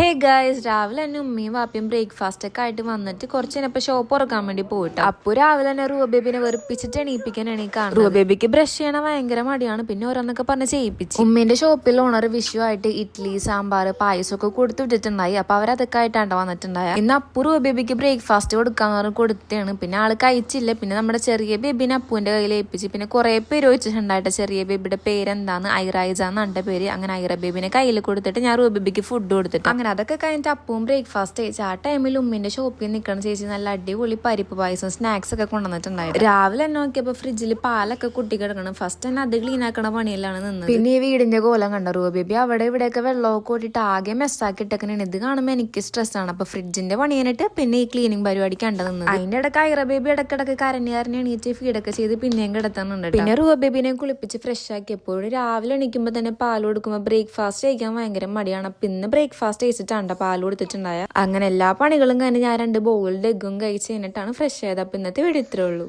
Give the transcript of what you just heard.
Hey guys, രാവിലെ തന്നെ ഉമ്മയും വാപ്പയും ബ്രേക്ക്ഫാസ്റ്റ് ഒക്കെ ആയിട്ട് വന്നിട്ട് കുറച്ച് കഴിഞ്ഞപ്പോൾ ഷോപ്പ് തുറക്കാൻ വേണ്ടി പോയിട്ട് അപ്പോൾ രാവിലെ തന്നെ റൂബ ബേബിനെ വെറുപ്പിച്ചിട്ട് എണീപ്പിക്കാൻ എണീക്കാണ്. റൂബ ബേബിക്ക് ബ്രഷ് ചെയ്യണ ഭയങ്കര മടിയാണ്. പിന്നെ ഓരോന്നൊക്കെ പറഞ്ഞ് ചെയ്യിപ്പിച്ചു. ഉമ്മേന്റെ ഷോപ്പിൽ ഓണർ വിഷു ആയിട്ട് ഇഡ്ഡലി, സാമ്പാർ, പായസം ഒക്കെ കൊടുത്തു വിട്ടിട്ടുണ്ടായി. അപ്പൊ അവരതൊക്കെ ആയിട്ടാണ് വന്നിട്ടുണ്ടായ. ഇന്ന് അപ്പു റൂബ ബേബിക്ക് ബ്രേക്ക്ഫാസ്റ്റ് കൊടുക്കാന്ന് കൊടുത്താണ്. പിന്നെ ആള് കഴിച്ചില്ല. പിന്നെ നമ്മുടെ ചെറിയ ബേബിനെ അപ്പുവിന്റെ കയ്യിൽ ഏൽപ്പിച്ച്. പിന്നെ കുറെ പേര് ചോദിച്ചിട്ടുണ്ടായിട്ട് ചെറിയ ബേബിയുടെ പേരെന്താന്ന്. ഐറൈജ എന്നാണ് പേര്. അങ്ങനെ ഐറ ബേബിനെ കയ്യിൽ കൊടുത്തിട്ട് ഞാൻ റൂബ ബേബിക്ക് ഫുഡ് കൊടുത്തിട്ട് അങ്ങനെ അതൊക്കെ കഴിഞ്ഞിട്ട് അപ്പവും ബ്രേക്ക്ഫാസ്റ്റ് കഴിച്ചു. ആ ടൈമിൽ ഉമ്മിന്റെ ഷോപ്പിൽ നിൽക്കണം ചേച്ചി നല്ല അടിപൊളി പരിപ്പ് പായസം സ്നാക്സ് ഒക്കെ കൊണ്ടുവന്നിട്ടുണ്ടായിരുന്നു. രാവിലെ തന്നെ നോക്കിയപ്പോ ഫ്രിഡ്ജിൽ പാലൊക്കെ കുട്ടി കിടക്കണം. ഫസ്റ്റ് തന്നെ അത് ക്ലീൻ ആക്കണ പണിയിലാണ് നിന്നത്. പിന്നെ ഈ വീടിന്റെ കോലം കണ്ട റൂബ ബേബി അവിടെ ഇവിടെയൊക്കെ വെള്ളമൊക്കെ ഓട്ടിട്ട് ആകെ മെസ്സാക്കി ഇട്ടേക്കണേണ്. ഇത് കാണുമ്പോൾ എനിക്ക് സ്ട്രെസ് ആണ്. അപ്പൊ ഫ്രിഡ്ജിന്റെ പണി കഴിഞ്ഞിട്ട് പിന്നെ ഈ ക്ലീനിങ് പരിപാടി കണ്ട നിന്നത്. അതിന്റെ ഇടയ്ക്ക് ഐറ ബേബി ഇടക്കിടക്ക് കരഞ്ഞ് എണീറ്റ് ഫീഡൊക്കെ ചെയ്ത് പിന്നെയും കിടത്തുന്നുണ്ട്. പിന്നെ റൂബ ബേബിനെ കുളിപ്പിച്ച് ഫ്രഷ് ആക്കിയപ്പോൾ രാവിലെ എണീക്കുമ്പോൾ തന്നെ പാൽ കൊടുക്കുമ്പോൾ ബ്രേക്ക്ഫാസ്റ്റ് കഴിക്കാൻ ഭയങ്കര മടിയാണ്. പിന്നെ ബ്രേക്ക്ഫാസ്റ്റ് കഴിച്ചിട്ടാണ് പാൽ കൊടുത്തിട്ടുണ്ടായ. അങ്ങനെ എല്ലാ പണികളും കഴിഞ്ഞ് ഞാൻ 2 ബൗളിൽ എഗ്ഗും കഴിച്ച് കഴിഞ്ഞിട്ടാണ് ഫ്രഷ് ആയത്. അപ്പൊ ഇന്നത്തെ വീഡിയോ ഇത്രേ ഉള്ളൂ.